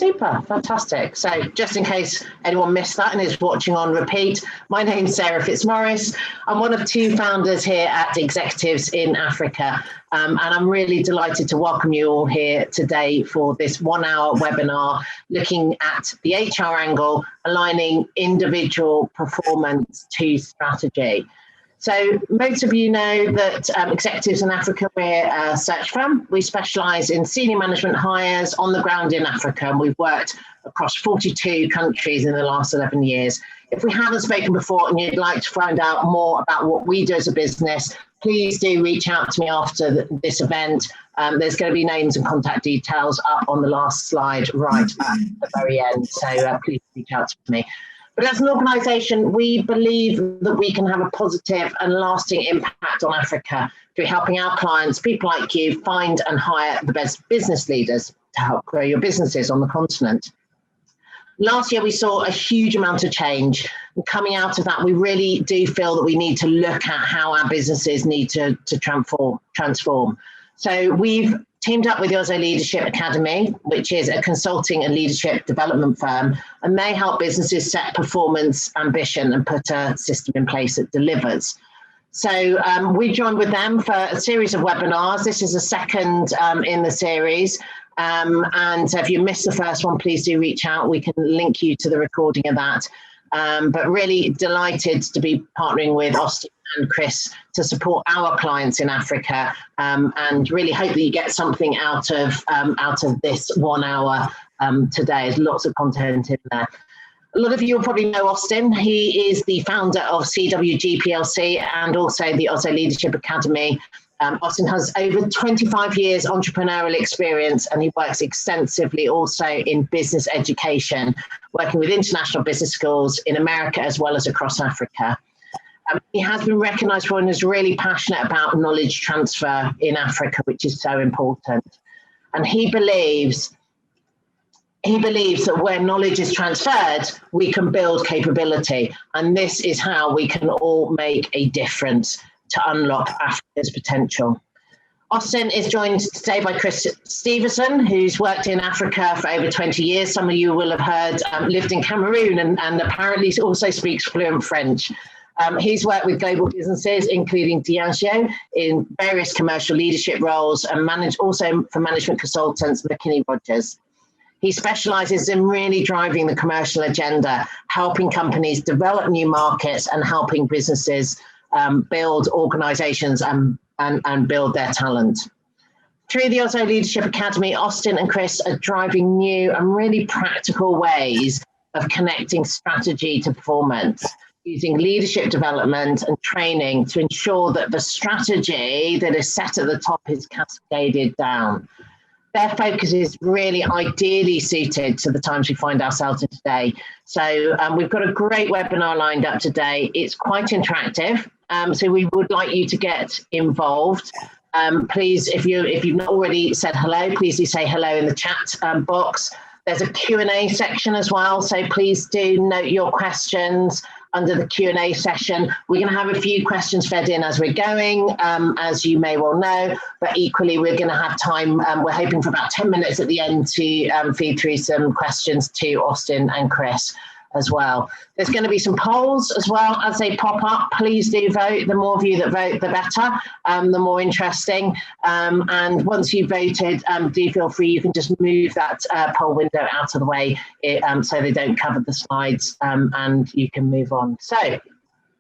Super, fantastic. So just in case anyone missed that and is watching on repeat, my name's Sarah Fitzmorris. I'm one of two founders here at Executives in Africa. And I'm really delighted to welcome you all here today for this 1 hour webinar looking at the HR angle, aligning individual performance to strategy. So most of you know that Executives in Africa, we're a search firm. We specialise in senior management hires on the ground in Africa, and we've worked across 42 countries in the last 11 years. If we haven't spoken before and you'd like to find out more about what we do as a business, please do reach out to me after this event. There's going to be names and contact details up on the last slide right at the very end, so please reach out to me. But as an organisation, we believe that we can have a positive and lasting impact on Africa through helping our clients, people like you, find and hire the best business leaders to help grow your businesses on the continent. Last year, we saw a huge amount of change. And coming out of that, we really do feel that we need to look at how our businesses need to transform. So we've teamed up with the Ausso Leadership Academy, which is a consulting and leadership development firm, and they help businesses set performance ambition and put a system in place that delivers. So we joined with them for a series of webinars. This is the second in the series. And if you missed the first one, please do reach out. We can link you to the recording of that. But really delighted to be partnering with Austin and Chris to support our clients in Africa, and really hope that you get something out of this 1 hour today. There's lots of content in there. A lot of you will probably know Austin. He is the founder of CWG PLC and also the Ausso Leadership Academy. Austin has over 25 years entrepreneurial experience, and he works extensively also in business education, working with international business schools in America as well as across Africa. He has been recognised for and is really passionate about knowledge transfer in Africa, which is so important. And he believes that where knowledge is transferred, we can build capability. And this is how we can all make a difference to unlock Africa's potential. Austin is joined today by Chris Stephenson, who's worked in Africa for over 20 years. Some of you will have heard, lived in Cameroon and apparently also speaks fluent French. He's worked with global businesses, including Diageo, in various commercial leadership roles, and also for management consultants, McKinney Rogers. He specialises in really driving the commercial agenda, helping companies develop new markets and helping businesses build organisations and build their talent. Through the Ausso Leadership Academy, Austin and Chris are driving new and really practical ways of connecting strategy to performance, using leadership development and training to ensure that the strategy that is set at the top is cascaded down. Their focus is really ideally suited to the times we find ourselves in today. So we've got a great webinar lined up today. It's quite interactive, so we would like you to get involved. Please, if you've not already said hello, please do say hello in the chat box. There's a Q&A section as well, so please do note your questions under the Q&A session. We're going to have a few questions fed in as we're going, as you may well know, but equally we're going to have time. We're hoping for about 10 minutes at the end to feed through some questions to Austin and Chris as well. There's going to be some polls as well as they pop up. Please do vote. The more of you that vote, the better, the more interesting. And once you've voted, do feel free. You can just move that poll window out of the way so they don't cover the slides, and you can move on. So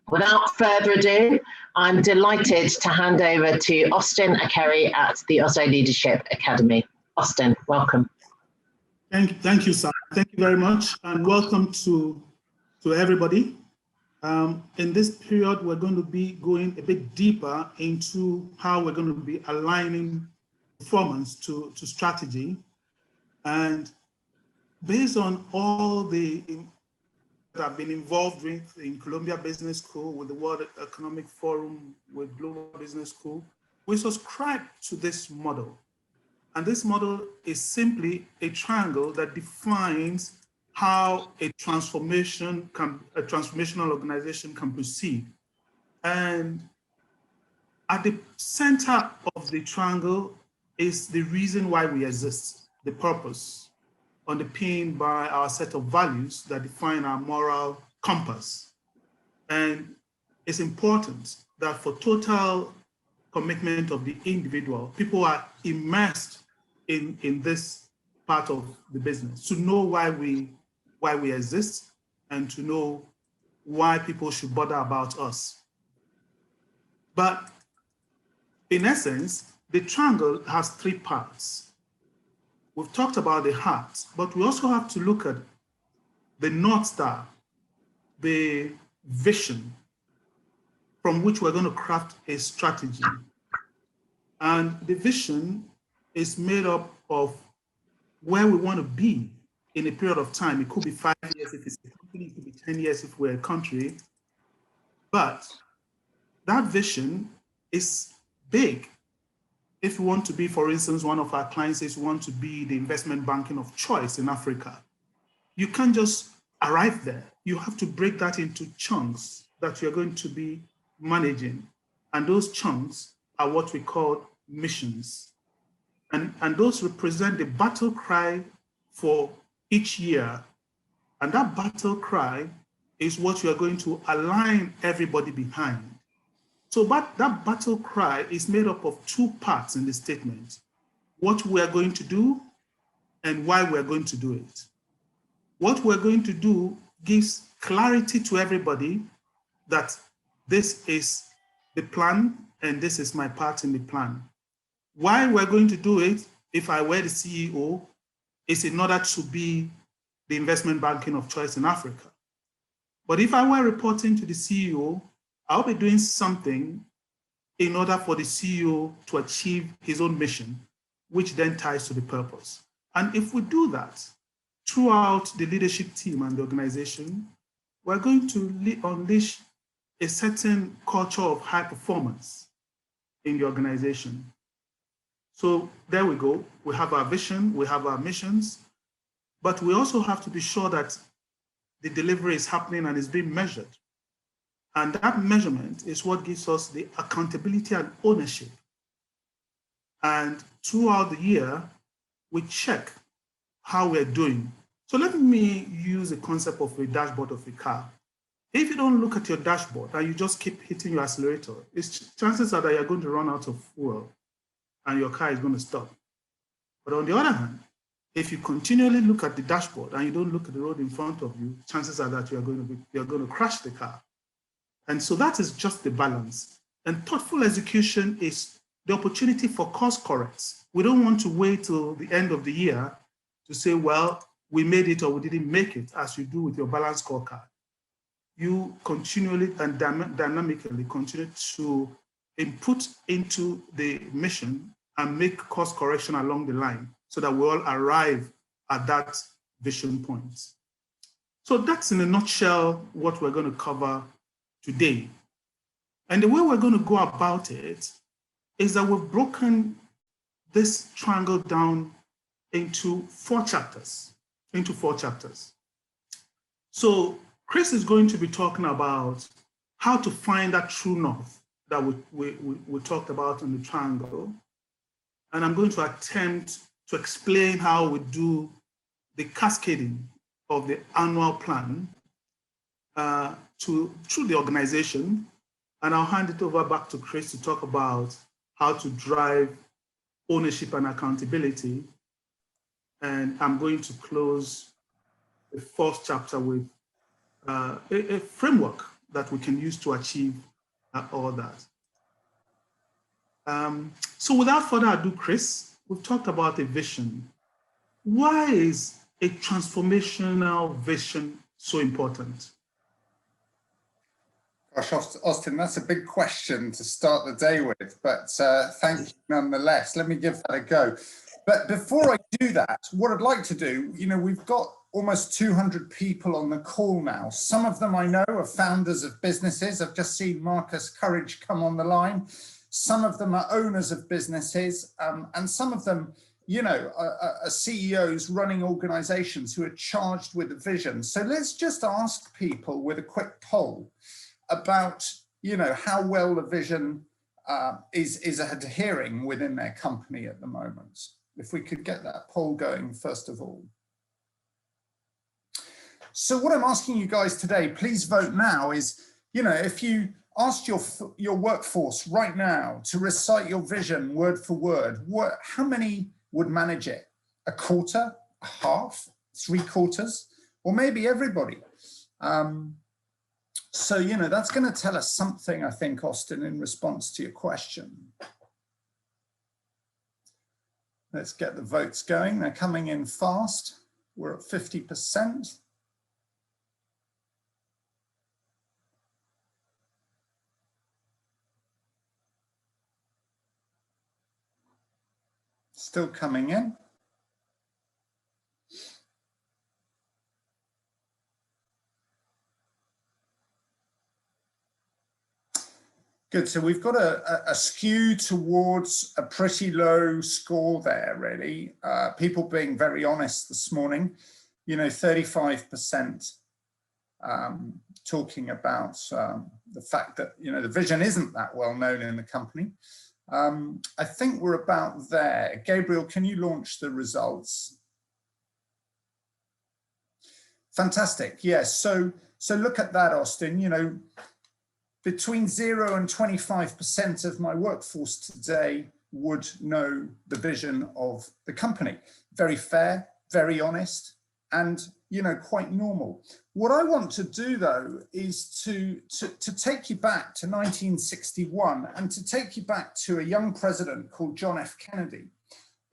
without further ado, I'm delighted to hand over to Austin Okere at the Ausso Leadership Academy. Austin, welcome. Thank you, Sarah. Thank you very much, and welcome to everybody. In this period, we're going to be going a bit deeper into how we're going to be aligning performance to strategy. And based on all the that I've been involved with in Columbia Business School, with the World Economic Forum, with Global Business School, we subscribe to this model. And this model is simply a triangle that defines how a transformational organization can proceed. And at the center of the triangle is the reason why we exist, the purpose. underpinned by our set of values that define our moral compass. And it's important that for total commitment of the individual, people are immersed in this part of the business to know why we exist and to know why people should bother about us. But in essence, the triangle has three parts. We've talked about the heart, but we also have to look at the North Star, the vision from which we're going to craft a strategy. And the vision is made up of where we want to be in a period of time. It could be 5 years if it's a company, it could be 10 years if we're a country. But that vision is big. If we want to be, for instance, one of our clients says we want to be the investment banking of choice in Africa, you can't just arrive there. You have to break that into chunks that you're going to be managing. And those chunks are what we call missions. And those represent the battle cry for each year. And that battle cry is what you are going to align everybody behind. So that battle cry is made up of two parts in the statement: what we are going to do and why we're going to do it. What we're going to do gives clarity to everybody that this is the plan and this is my part in the plan. Why we're going to do it, if I were the CEO, is in order to be the investment banking of choice in Africa. But if I were reporting to the CEO, I'll be doing something in order for the CEO to achieve his own mission, which then ties to the purpose. And if we do that throughout the leadership team and the organization, we're going to unleash a certain culture of high performance in the organization. So there we go. We have our vision, we have our missions, but we also have to be sure that the delivery is happening and is being measured. And that measurement is what gives us the accountability and ownership. And throughout the year, we check how we're doing. So let me use the concept of a dashboard of a car. If you don't look at your dashboard and you just keep hitting your accelerator, chances are that you're going to run out of fuel and your car is going to stop. But on the other hand, if you continually look at the dashboard and you don't look at the road in front of you, chances are that you're going to crash the car. And so that is just the balance. And thoughtful execution is the opportunity for course corrects. We don't want to wait till the end of the year to say, well, we made it or we didn't make it, as you do with your balance scorecard. You continually and dynamically continue to input into the mission and make course correction along the line so that we all arrive at that vision point. So that's in a nutshell what we're going to cover today. And the way we're going to go about it is that we've broken this triangle down into four chapters. So Chris is going to be talking about how to find that true north that we talked about in the triangle. And I'm going to attempt to explain how we do the cascading of the annual plan through the organization. And I'll hand it over back to Chris to talk about how to drive ownership and accountability. And I'm going to close the fourth chapter with a framework that we can use to achieve all that. So without further ado, Chris, we've talked about a vision. Why is a transformational vision so important? Gosh, Austin, that's a big question to start the day with, but thank you nonetheless. Let me give that a go. But before I do that, what I'd like to do, we've got almost 200 people on the call now. Some of them I know are founders of businesses. I've just seen Marcus Courage come on the line. Some of them are owners of businesses, and some of them, are CEOs running organizations who are charged with a vision. So let's just ask people with a quick poll about, how well the vision is adhering within their company at the moment. If we could get that poll going, first of all. So what I'm asking you guys today, please vote now, is, you know, if you asked your workforce right now to recite your vision word for word, how many would manage it? A quarter, a half, 3/4, or maybe everybody? So, you know, that's going to tell us something, I think, Austin, in response to your question. Let's get the votes going. They're coming in fast. We're at 50%. Still coming in. Good, so we've got a skew towards a pretty low score there, really. People being very honest this morning, you know, 35% talking about the fact that, you know, the vision isn't that well known in the company. I think we're about there. Gabriel, can you launch the results? Fantastic, yes. So look at that, Austin, you know, between 0 and 25% of my workforce today would know the vision of the company. Very fair, very honest, and, you know, quite normal. What I want to do, though, is to take you back to 1961 and to take you back to a young president called John F. Kennedy,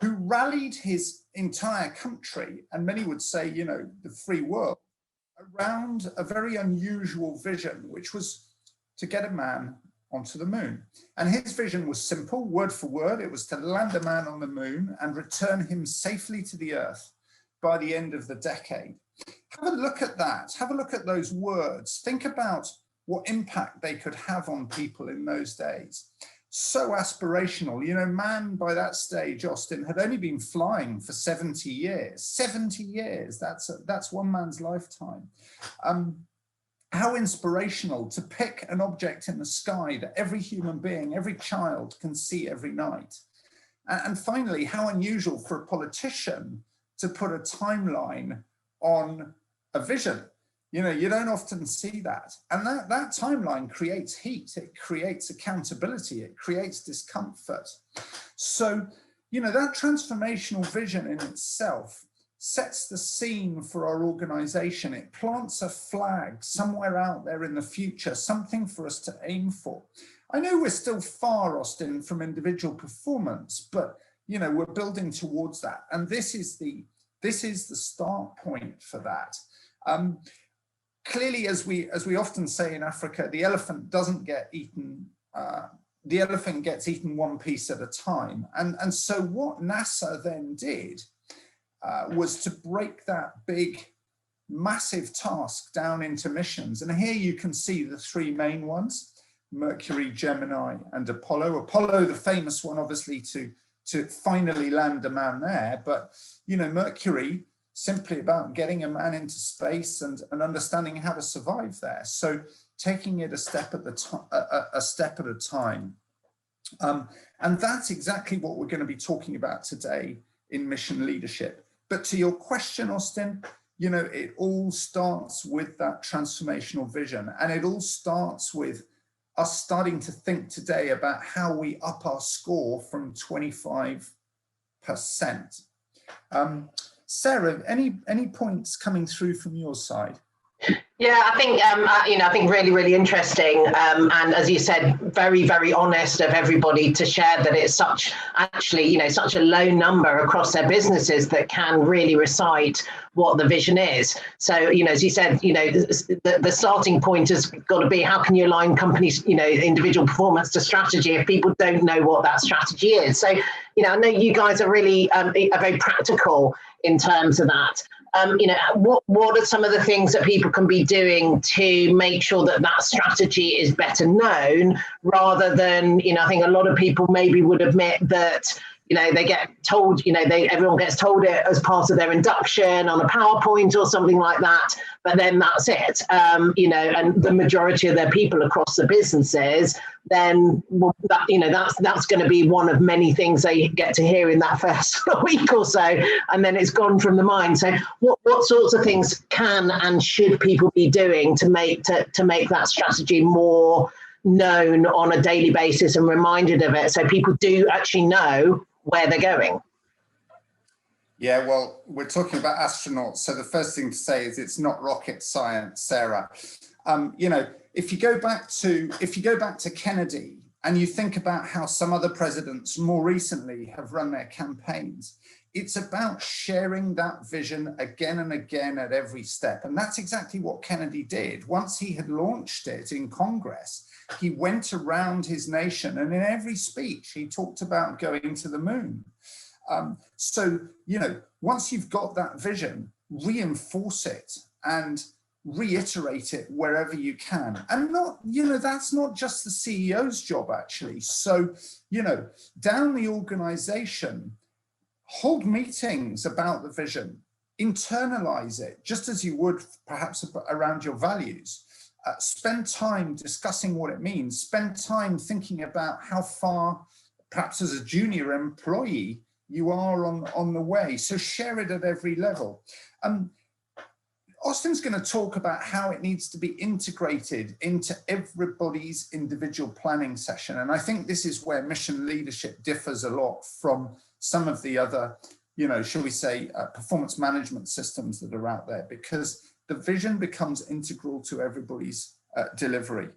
who rallied his entire country, and many would say, you know, the free world, around a very unusual vision, which was to get a man onto the moon. And his vision was simple, word for word. It was to land a man on the moon and return him safely to the earth by the end of the decade. Have a look at that. Have a look at those words. Think about what impact they could have on people in those days. So aspirational. You know, man by that stage, Austin, had only been flying for 70 years. 70 years, that's one man's lifetime. How inspirational to pick an object in the sky that every human being, every child can see every night. And finally, how unusual for a politician to put a timeline on a vision. You know, you don't often see that. And that timeline creates heat, it creates accountability, it creates discomfort. So, you know, that transformational vision in itself sets the scene for our organization. It plants a flag somewhere out there in the future, something for us to aim for. I know we're still far, Austin, from individual performance, but, you know, we're building towards that. And this is the start point for that. Clearly, as we often say in Africa, the elephant doesn't get eaten, the elephant gets eaten one piece at a time. And so what NASA then did was to break that big, massive task down into missions. And here you can see the three main ones: Mercury, Gemini, and Apollo. Apollo, the famous one, obviously, to finally land a man there. But, you know, Mercury, simply about getting a man into space and understanding how to survive there. So taking it a step at a time. And that's exactly what we're going to be talking about today in mission leadership. But to your question, Austin, you know, it all starts with that transformational vision. And it all starts with us starting to think today about how we up our score from 25%. Sarah, any points coming through from your side? Yeah, I think, you know, I think really interesting. And as you said, very, very honest of everybody to share that it's such a low number across their businesses that can really recite what the vision is. So, you know, as you said, you know, the starting point has got to be, how can you align companies, you know, individual performance to strategy if people don't know what that strategy is? So, you know, I know you guys are really are very practical in terms of that. You know, what are some of the things that people can be doing to make sure that that strategy is better known, rather than, you know, I think a lot of people maybe would admit that, they get told, everyone gets told it as part of their induction on a PowerPoint or something like that, but then that's it, and the majority of their people across the businesses, then that's going to be one of many things they get to hear in that first week or so, and then it's gone from the mind. So what sorts of things can and should people be doing to make that strategy more known on a daily basis and reminded of it, so people do actually know where they're going? Yeah, well, we're talking about astronauts, so the first thing to say is it's not rocket science, Sarah. If you go back to Kennedy and you think about how some other presidents more recently have run their campaigns, it's about sharing that vision again and again at every step. And that's exactly what Kennedy did. Once he had launched it in Congress, he went around his nation, and in every speech, he talked about going to the moon. Once you've got that vision, reinforce it and reiterate it wherever you can. And that's not just the CEO's job, actually. So, down the organization, hold meetings about the vision, internalize it, just as you would perhaps around your values. Spend time discussing what it means. Spend time thinking about how far, perhaps as a junior employee, you are on the way. So share it at every level. Austin's going to talk about how it needs to be integrated into everybody's individual planning session. And I think this is where mission leadership differs a lot from some of the other, shall we say, performance management systems that are out there, because the vision becomes integral to everybody's delivery.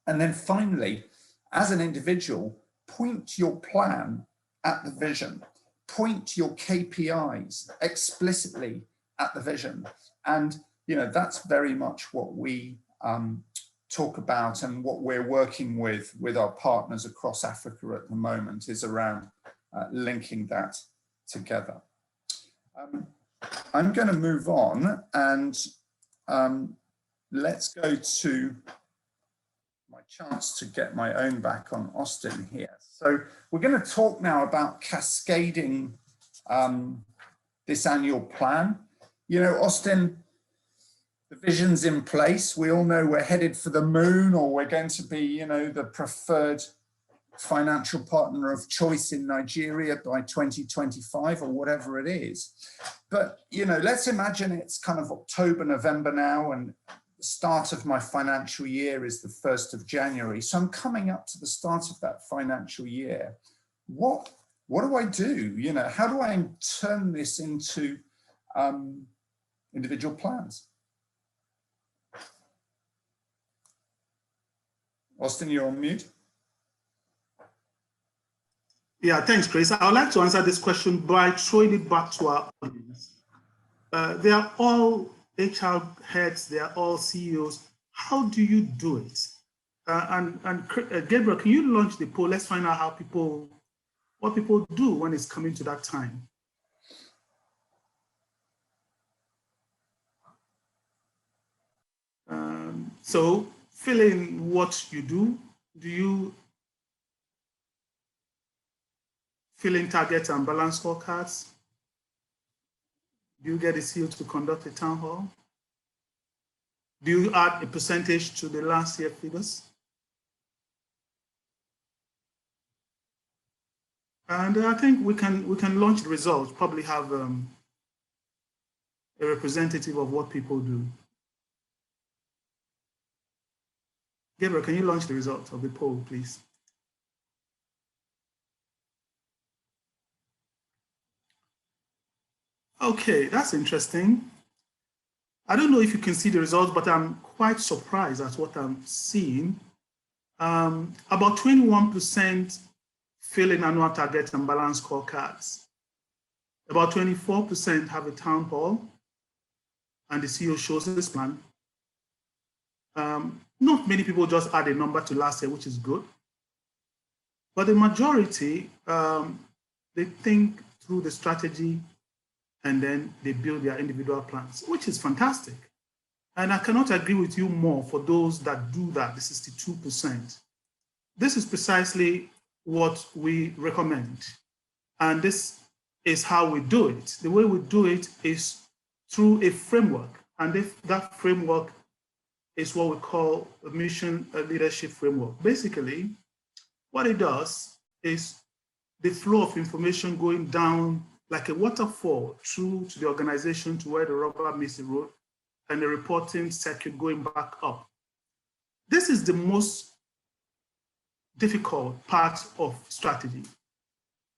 And then finally, as an individual, point your plan at the vision, point your KPIs explicitly at the vision. And, that's very much what we talk about, and what we're working with our partners across Africa at the moment is around linking that together. I'm going to move on, and let's go to my chance to get my own back on Austin here. So we're going to talk now about cascading this annual plan. Austin, the vision's in place. We all know we're headed for the moon, or we're going to be, the preferred financial partner of choice in Nigeria by 2025 or whatever it is. But, let's imagine it's kind of October, November now, and the start of my financial year is the 1st of January. So I'm coming up to the start of that financial year. What do I do? How do I turn this into individual plans? Austin, you're on mute. Yeah, thanks, Chris. I would like to answer this question by throwing it back to our audience. They are all HR heads, they are all CEOs. How do you do it? And Gabriel, can you launch the poll? Let's find out what people do when it's coming to that time. So fill in what you do. Do you fill in targets and balance scorecards? Do you get the CEO to conduct a town hall? Do you add a percentage to the last year figures? And I think we can launch the results, probably have a representative of what people do. Gabriel, can you launch the results of the poll, please? Okay, that's interesting. I don't know if you can see the results, but I'm quite surprised at what I'm seeing. About 21% fill in annual targets and balance scorecards. About 24% have a town hall, and the CEO shows this plan. Not many people just add a number to last year, which is good. But the majority, they think through the strategy, and then they build their individual plans, which is fantastic. And I cannot agree with you more for those that do that, the 62%. This is precisely what we recommend. And this is how we do it. The way we do it is through a framework. And that framework is what we call a mission leadership framework. Basically, what it does is the flow of information going down like a waterfall through to the organization to where the rubber meets the road, and the reporting circuit going back up. This is the most difficult part of strategy.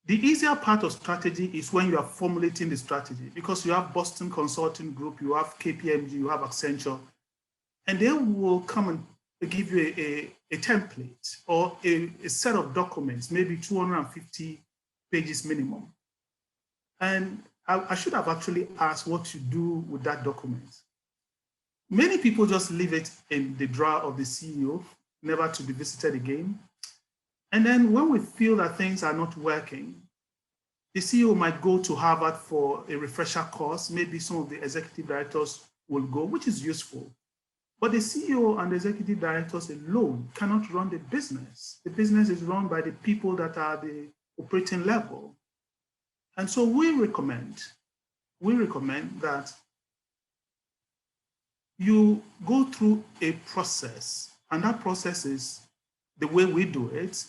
The easier part of strategy is when you are formulating the strategy, because you have Boston Consulting Group, you have KPMG, you have Accenture, and they will come and give you a template or a set of documents, maybe 250 pages minimum. And I should have actually asked what to do with that document. Many people just leave it in the drawer of the CEO, never to be visited again. And then when we feel that things are not working, the CEO might go to Harvard for a refresher course. Maybe some of the executive directors will go, which is useful. But the CEO and the executive directors alone cannot run the business. The business is run by the people that are the operating level. And so we recommend that you go through a process, and that process is, the way we do it,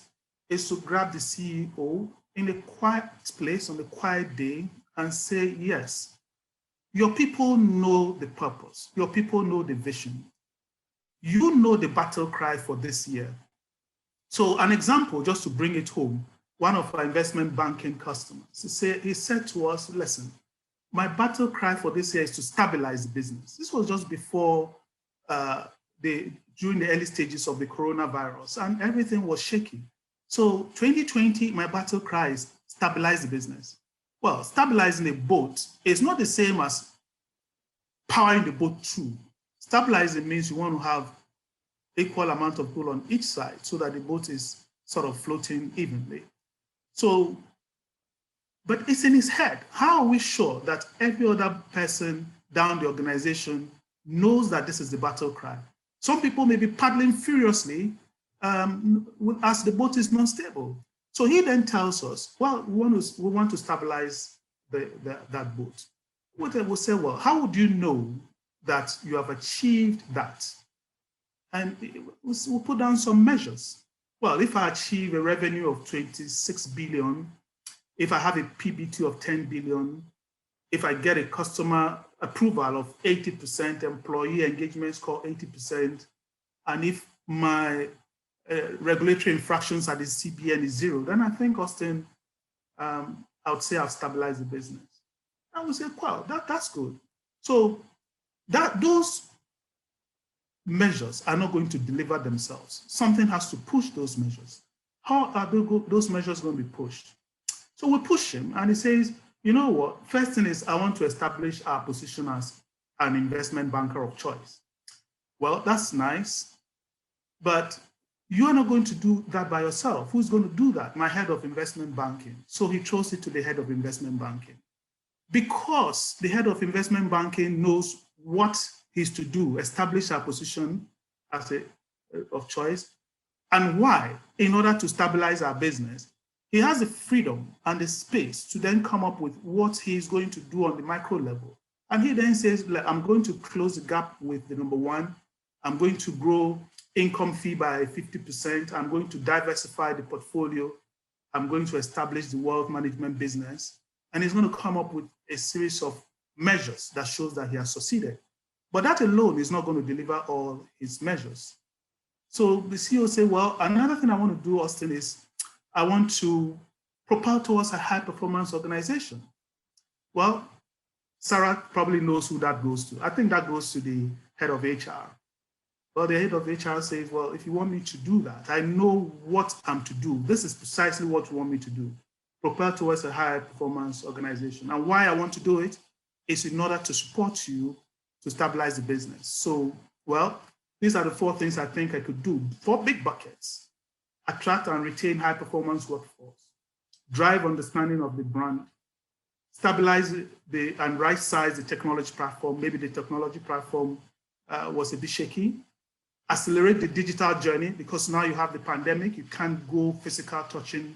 is to grab the CEO in a quiet place on a quiet day and say, yes, your people know the purpose, your people know the vision, you know the battle cry for this year. So an example, just to bring it home, one of our investment banking customers, he said to us, listen, my battle cry for this year is to stabilize the business. This was just before during the early stages of the coronavirus, and everything was shaky. So 2020, my battle cry is stabilize the business. Well, stabilizing a boat is not the same as powering the boat through. Stabilizing means you want to have equal amount of pull on each side so that the boat is sort of floating evenly. So, but it's in his head. How are we sure that every other person down the organization knows that this is the battle cry? Some people may be paddling furiously as the boat is non-stable. So he then tells us, well, we want to stabilize that boat. We'll say, well, how would you know that you have achieved that? And we'll put down some measures. Well, if I achieve a revenue of 26 billion, if I have a PBT of 10 billion, if I get a customer approval of 80%, employee engagement score 80%, and if my regulatory infractions at the CBN is 0, then I think, Austin, I would say I've stabilized the business. I would say, wow, that's good. So those measures are not going to deliver themselves. Something has to push those measures. How are those measures going to be pushed? So we push him, and he says, you know what? First thing is, I want to establish our position as an investment banker of choice. Well, that's nice, but you are not going to do that by yourself. Who's going to do that? My head of investment banking. So he throws it to the head of investment banking. Because the head of investment banking knows what he's to do, establish our position as of choice, and why, in order to stabilize our business, he has the freedom and the space to then come up with what he's going to do on the micro level. And he then says, I'm going to close the gap with the number one. I'm going to grow income fee by 50%. I'm going to diversify the portfolio. I'm going to establish the wealth management business. And he's going to come up with a series of measures that shows that he has succeeded. But that alone is not going to deliver all his measures. So the CEO said, well, another thing I want to do, Austin, is I want to propel towards a high performance organization. Well, Sarah probably knows who that goes to. I think that goes to the head of HR. Well, the head of HR says, well, if you want me to do that, I know what I'm to do. This is precisely what you want me to do. Propel towards a high performance organization. And why I want to do it is in order to support you to stabilize the business. So, well, these are the 4 things I think I could do. 4 big buckets: attract and retain high performance workforce, drive understanding of the brand, stabilize and right size the technology platform. Maybe the technology platform was a bit shaky. Accelerate the digital journey, because now you have the pandemic, you can't go physical touching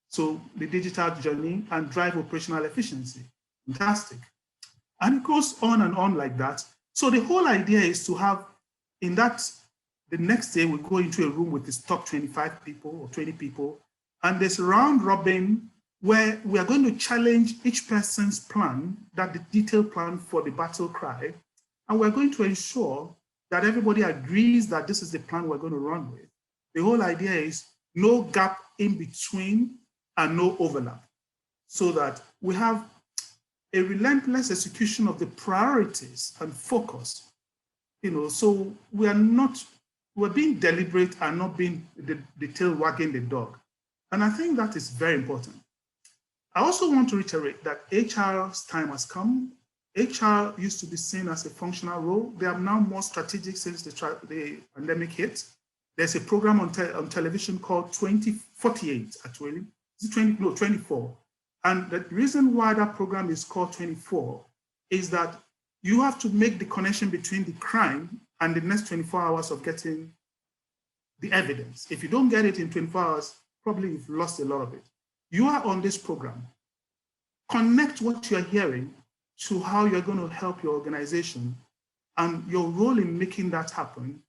So the digital journey and drive operational efficiency. Fantastic. And it goes on like that. So the whole idea is to have the next day we go into a room with this top 25 people or 20 people, and there's a round robin where we are going to challenge each person's plan, that the detailed plan for the battle cry, and we're going to ensure that everybody agrees that this is the plan we're going to run with. The whole idea is no gap in between and no overlap, so that we have a relentless execution of the priorities and focus. So we're being deliberate and not being the tail wagging the dog. And I think that is very important. I also want to reiterate that HR's time has come. HR used to be seen as a functional role. They are now more strategic since the pandemic hit. There's a program on television called 2048, actually. Is it 24. And the reason why that program is called 24 is that you have to make the connection between the crime and the next 24 hours of getting the evidence. If you don't get it in 24 hours, probably you've lost a lot of it. You are on this program. Connect what you're hearing to how you're going to help your organization and your role in making that happen,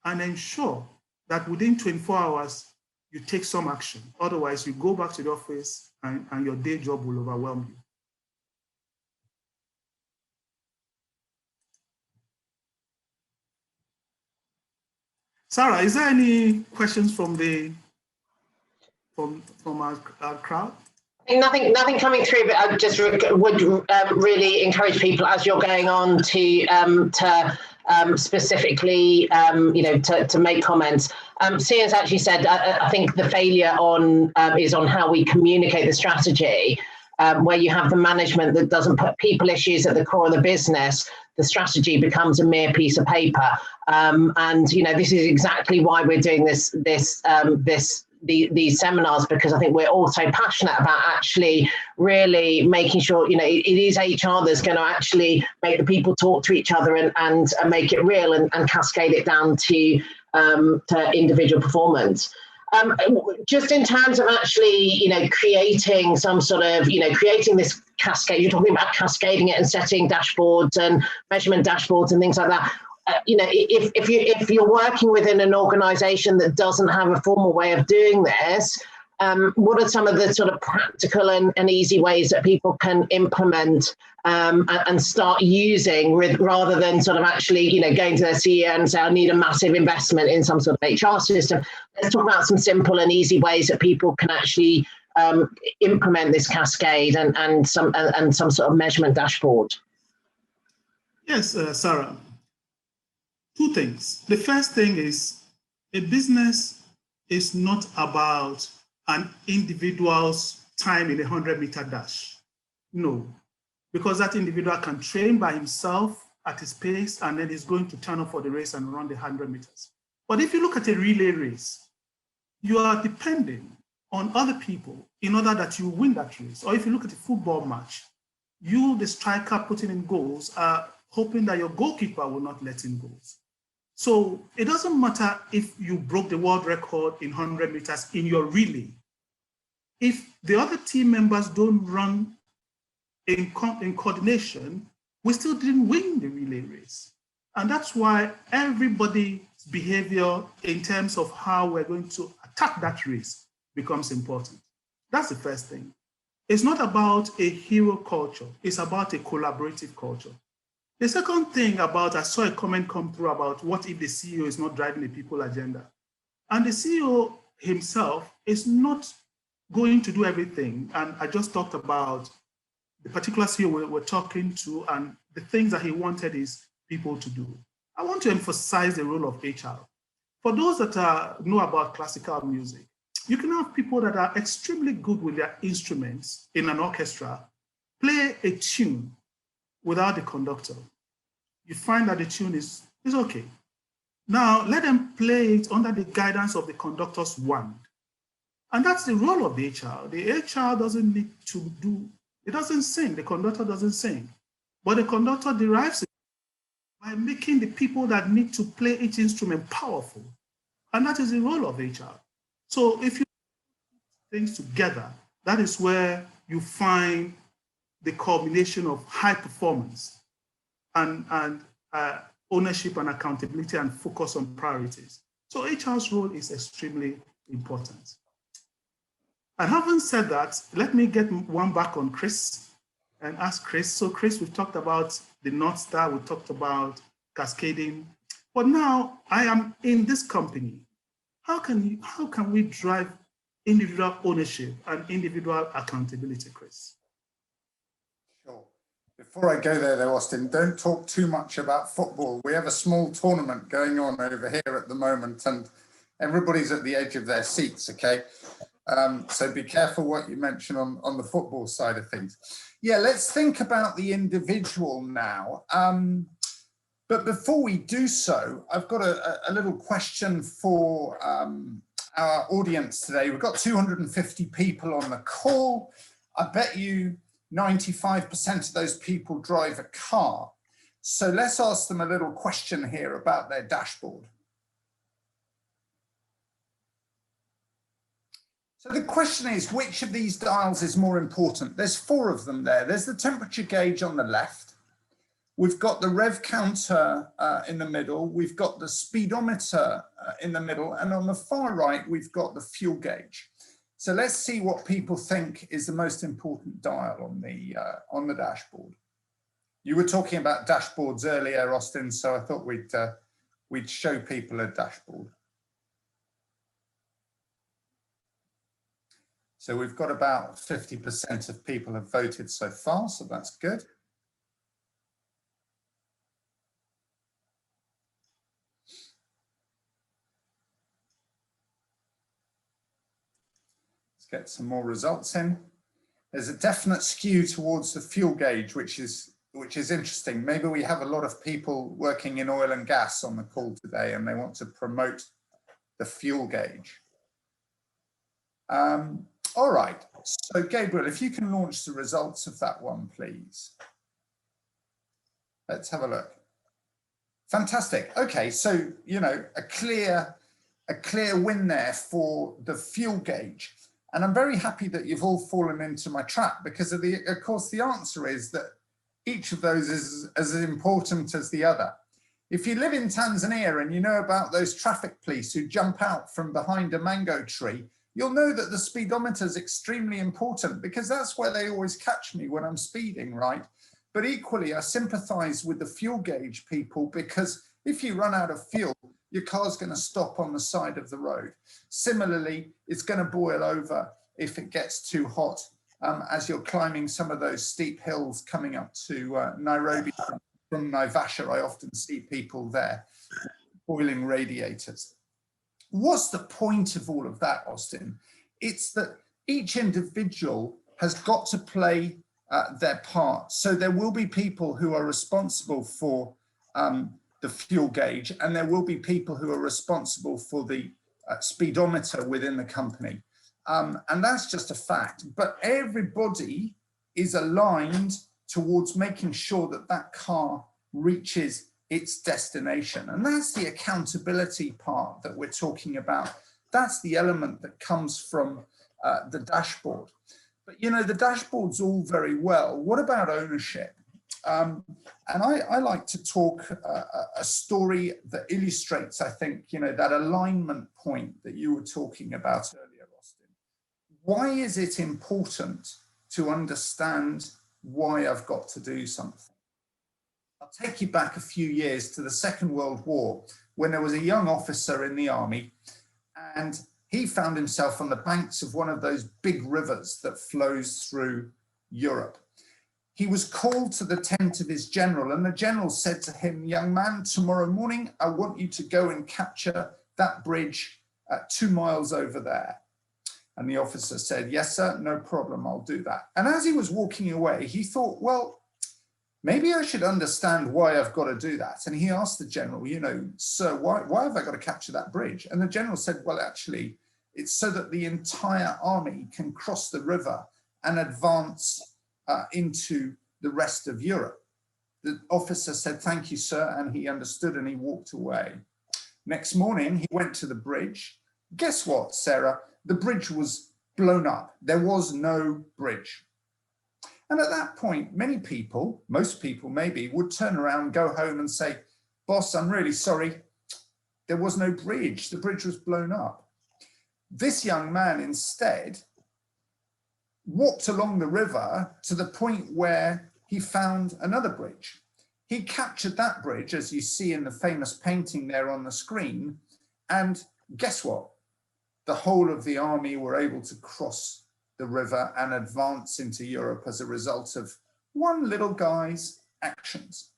and ensure that within 24 hours, you take some action. Otherwise, you go back to the office and your day job will overwhelm you. Sarah, is there any questions from our crowd? Nothing coming through, but I just would really encourage people as you're going on to specifically, to make comments. Sia's actually said, I think the failure is on how we communicate the strategy, where you have the management that doesn't put people issues at the core of the business. The strategy becomes a mere piece of paper, and this is exactly why we're doing these seminars, because I think we're all so passionate about actually really making sure, it is HR that's going to actually make the people talk to each other and make it real and cascade it down to individual performance. Just in terms of actually, creating some sort of, creating this cascade, you're talking about cascading it and setting dashboards and measurement dashboards and things like that. If you're working within an organization that doesn't have a formal way of doing this, what are some of the sort of practical and easy ways that people can implement and start using, rather than sort of actually, going to their CEO and say, I need a massive investment in some sort of HR system? Let's talk about some simple and easy ways that people can actually implement this cascade and some sort of measurement dashboard. Yes, Sarah. Two things. The first thing is, a business is not about an individual's time in a 100-meter dash. No, because that individual can train by himself at his pace, and then he's going to turn up for the race and run the 100 meters. But if you look at a relay race, you are depending on other people in order that you win that race. Or if you look at a football match, you, the striker putting in goals, are hoping that your goalkeeper will not let in goals. So it doesn't matter if you broke the world record in 100 meters in your relay. If the other team members don't run in coordination, we still didn't win the relay race. And that's why everybody's behavior in terms of how we're going to attack that race becomes important. That's the first thing. It's not about a hero culture. It's about a collaborative culture. The second thing I saw a comment come through about what if the CEO is not driving the people agenda? And the CEO himself is not going to do everything. And I just talked about the particular CEO we're talking to, and the things that he wanted his people to do. I want to emphasize the role of HR. For those that know about classical music, you can have people that are extremely good with their instruments in an orchestra play a tune without the conductor. You find that the tune is okay. Now, let them play it under the guidance of the conductor's wand. And that's the role of the HR. The HR doesn't need to it doesn't sing, the conductor doesn't sing. But the conductor derives it by making the people that need to play each instrument powerful. And that is the role of HR. So if you put things together, that is where you find the culmination of high performance and ownership and accountability and focus on priorities. So HR's role is extremely important. And having said that, let me get one back on Chris and ask Chris. So Chris, we've talked about the North Star, we talked about cascading, but now I am in this company. How can we drive individual ownership and individual accountability, Chris? Sure. Before I go there, Austin, don't talk too much about football. We have a small tournament going on over here at the moment, and everybody's at the edge of their seats, okay? So be careful what you mention on the football side of things. Yeah, let's think about the individual now. But before we do so, I've got a little question for our audience today. We've got 250 people on the call. I bet you 95% of those people drive a car. So let's ask them a little question here about their dashboard. So the question is, which of these dials is more important? There's 4 of them there. There's the temperature gauge on the left. We've got the rev counter in the middle. We've got the speedometer in the middle. And on the far right, we've got the fuel gauge. So let's see what people think is the most important dial on the dashboard. You were talking about dashboards earlier, Austin, so I thought we'd show people a dashboard. So we've got about 50% of people have voted so far, so that's good. Let's get some more results in. There's a definite skew towards the fuel gauge, which is interesting. Maybe we have a lot of people working in oil and gas on the call today, and they want to promote the fuel gauge. All right, so Gabriel, if you can launch the results of that one, please. Let's have a look. Fantastic. Okay, so, you know, a clear win there for the fuel gauge. And I'm very happy that you've all fallen into my trap, because of course, the answer is that each of those is as important as the other. If you live in Tanzania and you know about those traffic police who jump out from behind a mango tree, you'll know that the speedometer is extremely important, because that's where they always catch me when I'm speeding, right? But equally, I sympathize with the fuel gauge people, because if you run out of fuel, your car's going to stop on the side of the road. Similarly, it's going to boil over if it gets too hot as you're climbing some of those steep hills coming up to Nairobi from Naivasha. I often see people there boiling radiators. What's the point of all of that, Austin? It's that each individual has got to play their part. So there will be people who are responsible for the fuel gauge, and there will be people who are responsible for the speedometer within the company. And that's just a fact. But everybody is aligned towards making sure that that car reaches its destination. And that's the accountability part that we're talking about. That's the element that comes from the dashboard. But, you know, the dashboard's all very well. What about ownership? And I like to talk a story that illustrates, I think, you know, that alignment point that you were talking about earlier, Austin. Why is it important to understand why I've got to do something? I'll take you back a few years to the Second World War, when there was a young officer in the army, and he found himself on the banks of one of those big rivers that flows through Europe. He was called to the tent of his general, and the general said to him, "Young man, tomorrow morning, I want you to go and capture that bridge 2 miles over there." And the officer said, "Yes, sir, no problem, I'll do that." And as he was walking away, he thought, well, maybe I should understand why I've got to do that. And he asked the general, you know, "Sir, why have I got to capture that bridge?" And the general said, "Well, actually, it's so that the entire army can cross the river and advance into the rest of Europe." The officer said, "Thank you, sir," and he understood, and he walked away. Next morning, he went to the bridge. Guess what, Sarah? The bridge was blown up. There was no bridge. And at that point, many people, most people maybe, would turn around, go home and say, boss, I'm really sorry. There was no bridge. The bridge was blown up. This young man instead walked along the river to the point where he found another bridge. He captured that bridge, as you see in the famous painting there on the screen. And guess what? The whole of the army were able to cross the river and advance into Europe as a result of one little guy's actions.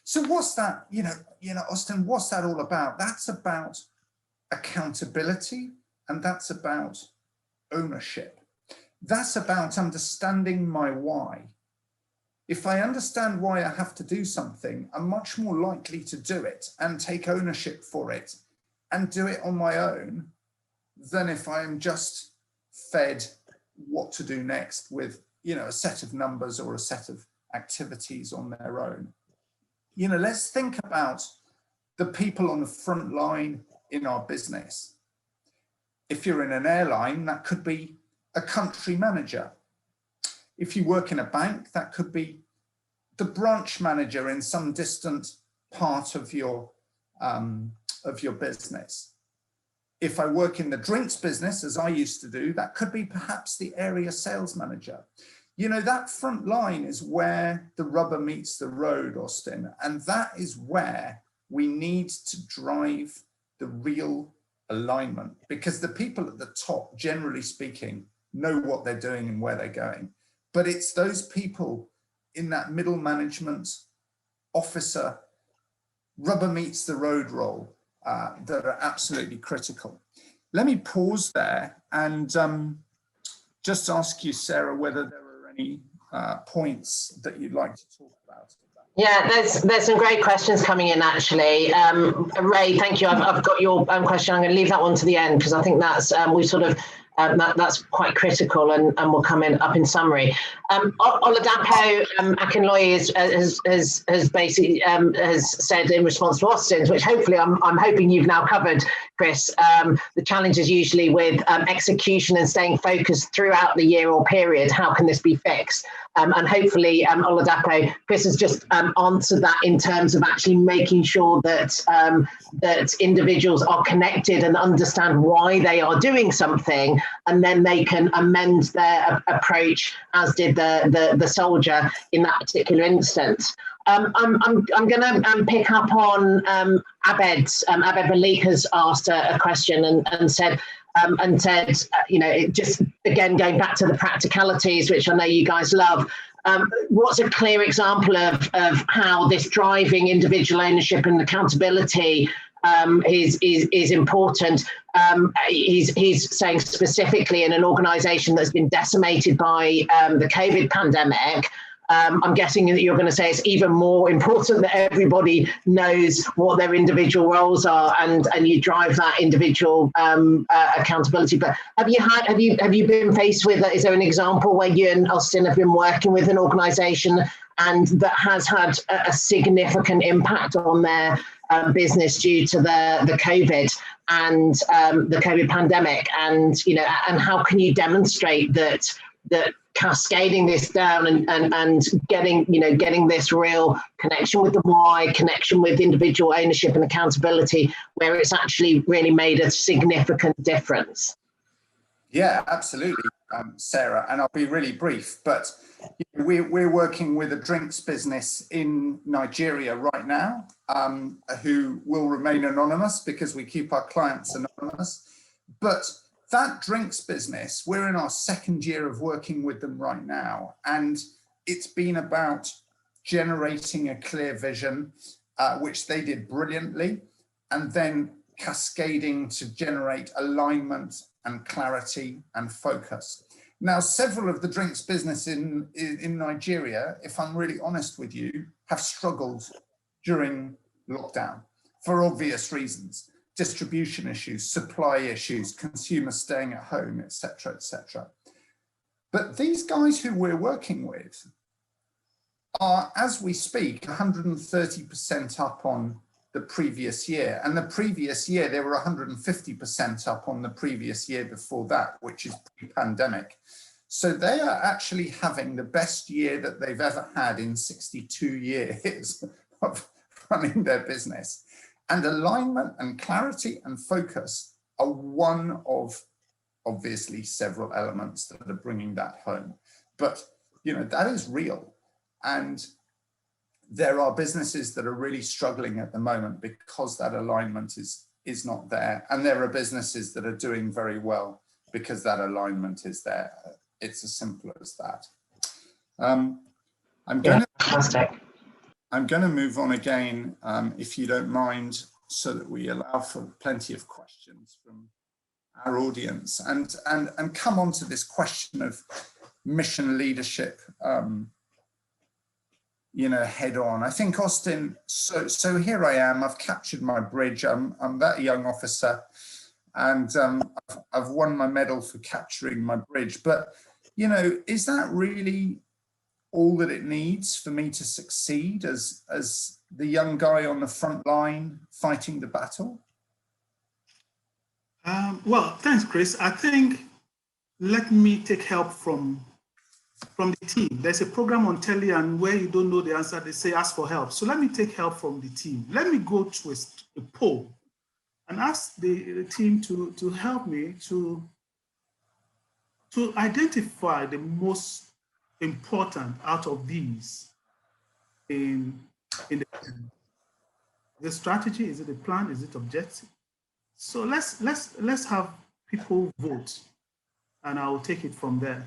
So what's that, Austin, what's that all about? That's about accountability, and that's about ownership. That's about understanding my why. If I understand why I have to do something, I'm much more likely to do it and take ownership for it and do it on my own than if I am just fed what to do next with, a set of numbers or a set of activities on their own. Let's think about the people on the front line in our business. If you're in an airline, that could be a country manager. If you work in a bank, that could be the branch manager in some distant part of your business. If I work in the drinks business, as I used to do, that could be perhaps the area sales manager. That front line is where the rubber meets the road, Austin, and that is where we need to drive the real alignment, because the people at the top, generally speaking, know what they're doing and where they're going. But it's those people in that middle management officer, rubber meets the road role that are absolutely critical. Let me pause there and just ask you, Sarah, whether there are any points that you'd like to talk about. Yeah, there's some great questions coming in, actually. Ray, thank you. I've got your question. I'm going to leave that one to the end because I think that's we sort of that's quite critical and will come up in summary. Oladapo Akinloye has basically has said in response to Austin's, which hopefully I'm hoping you've now covered, Chris. The challenge is usually with execution and staying focused throughout the year or period. How can this be fixed? And hopefully Oladapo, Chris has just answered that in terms of actually making sure that that individuals are connected and understand why they are doing something, and then they can amend their approach, as did the soldier in that particular instance. I'm going to pick up on Abed Malik has asked a question and said, just again going back to the practicalities, which I know you guys love. What's a clear example of how this driving individual ownership and accountability is important? He's saying specifically in an organisation that's been decimated by the COVID pandemic. I'm guessing that you're going to say it's even more important that everybody knows what their individual roles are and you drive that individual accountability. But have you been faced with, is there an example where you and Austin have been working with an organisation and that has had a significant impact on their business due to the COVID and the COVID pandemic? And and how can you demonstrate that cascading this down and getting this real connection with the why, connection with individual ownership and accountability, where it's actually really made a significant difference? Yeah, absolutely, Sarah, and I'll be really brief, but we're working with a drinks business in Nigeria right now, who will remain anonymous because we keep our clients anonymous. But that drinks business, we're in our second year of working with them right now, and it's been about generating a clear vision, which they did brilliantly, and then cascading to generate alignment and clarity and focus. Now, several of the drinks business in Nigeria, if I'm really honest with you, have struggled during lockdown for obvious reasons. Distribution issues, supply issues, consumers staying at home, etc., etc. But these guys who we're working with are, as we speak, 130% up on the previous year. And the previous year, they were 150% up on the previous year before that, which is pre-pandemic. So they are actually having the best year that they've ever had in 62 years of running their business. And alignment and clarity and focus are one of obviously several elements that are bringing that home. But, you know, that is real. And there are businesses that are really struggling at the moment because that alignment is not there. And there are businesses that are doing very well because that alignment is there. It's as simple as that. I'm going to move on again, if you don't mind, so that we allow for plenty of questions from our audience, and come on to this question of mission leadership, you know, head on. I think, Austin, so here I am, I've captured my bridge, I'm that young officer, and I've won my medal for capturing my bridge. But, you know, is that really all that it needs for me to succeed as the young guy on the front line fighting the battle? Well, thanks, Chris. I think, let me take help from the team. There's a program on telly, and where you don't know the answer, they say ask for help. So let me take help from the team. Let me go to a poll and ask the team to help me to identify the most important out of these in the strategy. Is it a plan? Is it objective? So let's have people vote, and I'll take it from there.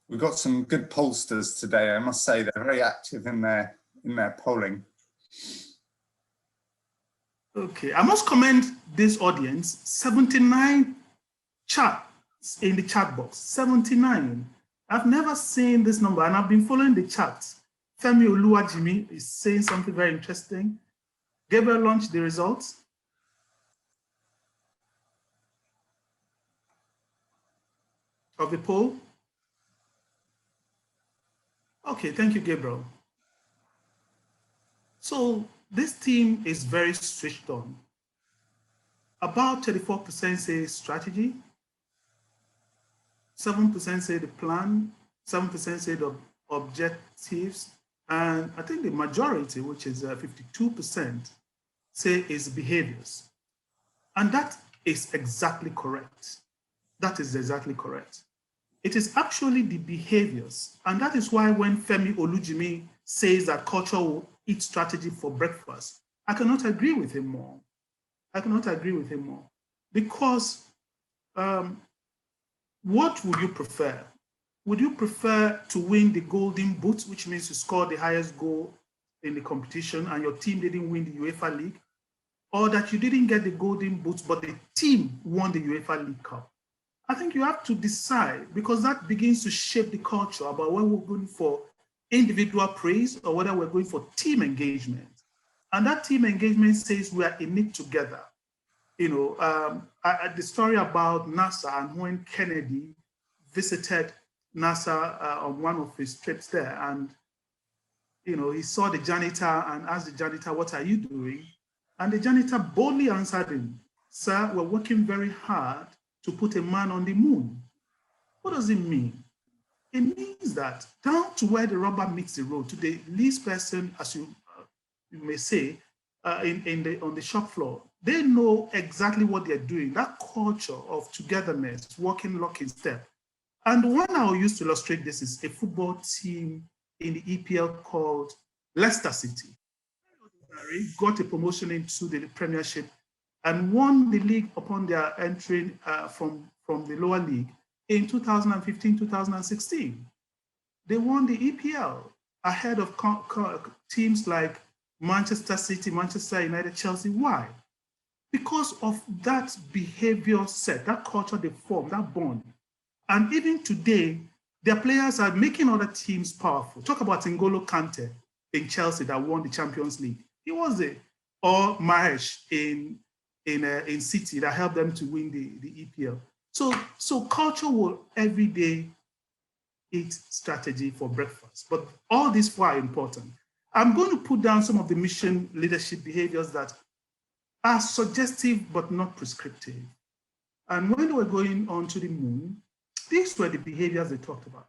We've got some good pollsters today. I must say they're very active in their polling. Okay, I must commend this audience. 79 chats in the chat box. 79. I've never seen this number, and I've been following the chat. Femi Oluwajimi is saying something very interesting. Gabriel launched the results. Of the poll. Okay, thank you, Gabriel. So this team is very switched on. About 34% say strategy, 7% say the plan, 7% say the objectives, and I think the majority, which is 52%, say is behaviors. And that is exactly correct. That is exactly correct. It is actually the behaviors. And that is why when Femi Olujimi says that culture will eat strategy for breakfast, I cannot agree with him more. I cannot agree with him more. Because what would you prefer? Would you prefer to win the golden boot, which means you score the highest goal in the competition and your team didn't win the UEFA League? Or that you didn't get the golden boot, but the team won the UEFA League Cup? I think you have to decide, because that begins to shape the culture about whether we're going for individual praise or whether we're going for team engagement. And that team engagement says we are in it together. You know, the story about NASA and when Kennedy visited NASA on one of his trips there, and you know, he saw the janitor and asked the janitor, "What are you doing?" And the janitor boldly answered him, "Sir, we're working very hard to put a man on the moon." What does it mean? It means that down to where the rubber meets the road, to the least person, as you may say, on the shop floor, they know exactly what they're doing. That culture of togetherness, working lock in step. And the one I'll use to illustrate this is a football team in the EPL called Leicester City. Got a promotion into the Premiership and won the league upon their entry from the lower league in 2015-2016. They won the EPL ahead of teams like Manchester City, Manchester United, Chelsea. Why? Because of that behavior set, that culture they formed, that bond. And even today, their players are making other teams powerful. Talk about N'Golo Kante in Chelsea that won the Champions League. He was there. Or Mahrez in City that helped them to win the EPL. So culture will every day eat strategy for breakfast. But all these four are important. I'm going to put down some of the mission leadership behaviors that are suggestive but not prescriptive. And when they were going on to the moon, these were the behaviors they talked about.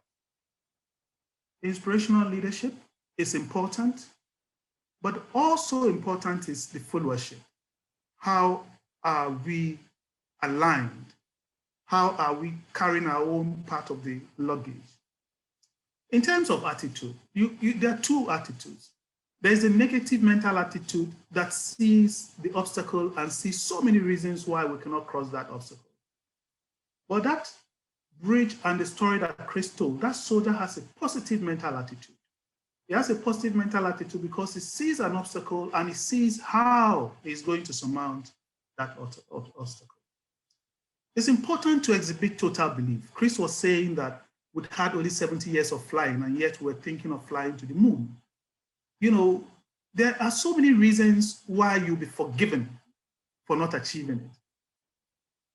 Inspirational leadership is important, but also important is the followership. How are we aligned? How are we carrying our own part of the luggage? In terms of attitude, there are two attitudes. There's a negative mental attitude that sees the obstacle and sees so many reasons why we cannot cross that obstacle. But that bridge and the story that Chris told, that soldier has a positive mental attitude. He has a positive mental attitude because he sees an obstacle and he sees how he's going to surmount that obstacle. It's important to exhibit total belief. Chris was saying that we'd had only 70 years of flying and yet we're thinking of flying to the moon. You know, there are so many reasons why you'll be forgiven for not achieving it.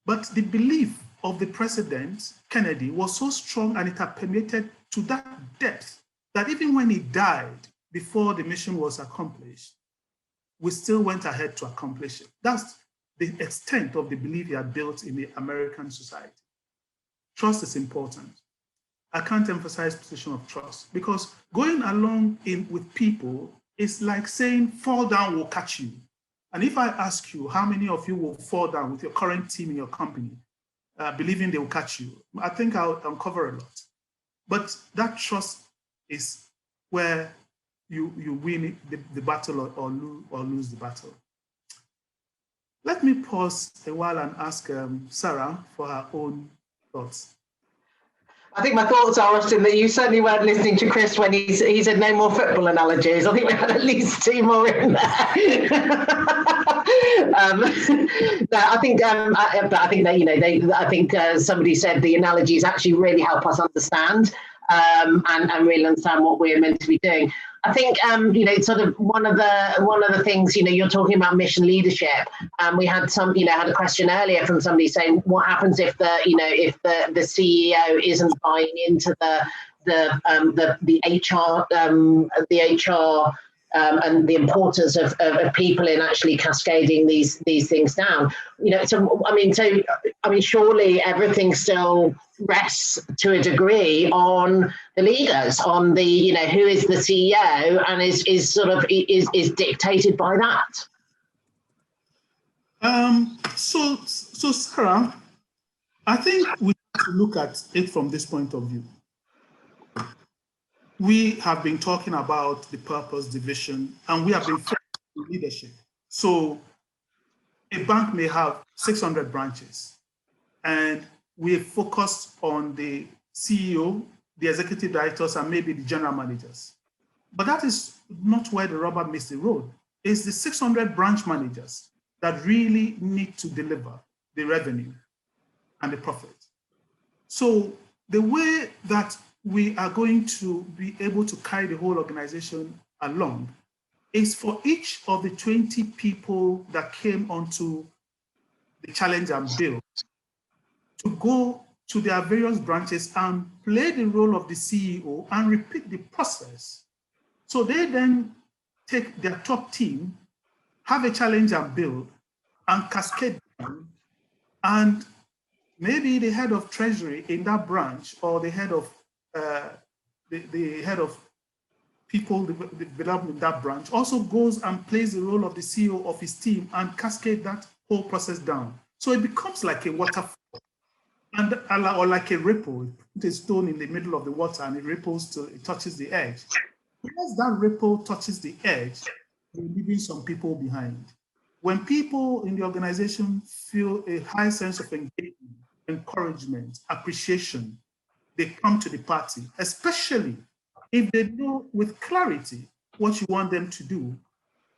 But the belief of the president, Kennedy, was so strong and it had permeated to that depth that even when he died before the mission was accomplished, we still went ahead to accomplish it. That's the extent of the belief he had built in the American society. Trust is important. I can't emphasize position of trust because going along with people is like saying fall down will catch you. And if I ask you how many of you will fall down with your current team in your company, believing they will catch you, I think I'll uncover a lot. But that trust is where you win the battle or lose the battle. Let me pause a while and ask Sarah for her own thoughts. I think my thoughts are, Austin, that you certainly weren't listening to Chris when he said no more football analogies. I think we had at least two more in there. No, I think, but I think that, you know, I think somebody said the analogies actually really help us understand and really understand what we're meant to be doing. I think, you know, sort of one of the things, you know, you're talking about mission leadership. We had had a question earlier from somebody saying, what happens if the CEO isn't buying into the HR and the importance of people in actually cascading these things down. You know, so I mean, surely everything still rests to a degree on the leaders, on the, you know, who is the CEO and is dictated by that. So Sarah, I think we have to look at it from this point of view. We have been talking about the purpose, the vision, and we have been focused on leadership. So a bank may have 600 branches, and we are focused on the CEO, the executive directors, and maybe the general managers. But that is not where the rubber meets the road. It's the 600 branch managers that really need to deliver the revenue and the profit. So the way that we are going to be able to carry the whole organization along is for each of the 20 people that came onto the challenge and build to go to their various branches and play the role of the CEO and repeat the process. So they then take their top team, have a challenge and build, and cascade down, and maybe the head of treasury in that branch or the head of the head of people development in that branch also goes and plays the role of the CEO of his team and cascade that whole process down. So it becomes like a waterfall or like a ripple. You put a stone in the middle of the water and it ripples till it touches the edge. Once that ripple touches the edge, you're leaving some people behind. When people in the organization feel a high sense of engagement, encouragement, appreciation, they come to the party, especially if they know with clarity what you want them to do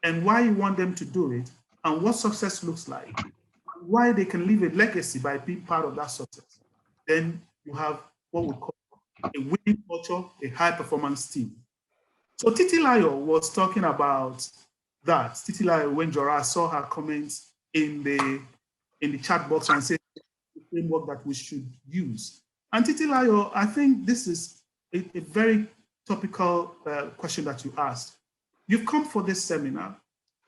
and why you want them to do it and what success looks like, and why they can leave a legacy by being part of that success. Then you have what we call a winning culture, a high performance team. So Titilayo was talking about that. Titilayo, when Jora saw her comments in the chat box and said the framework that we should use. And Titilayo, I think this is a very topical question that you asked. You've come for this seminar.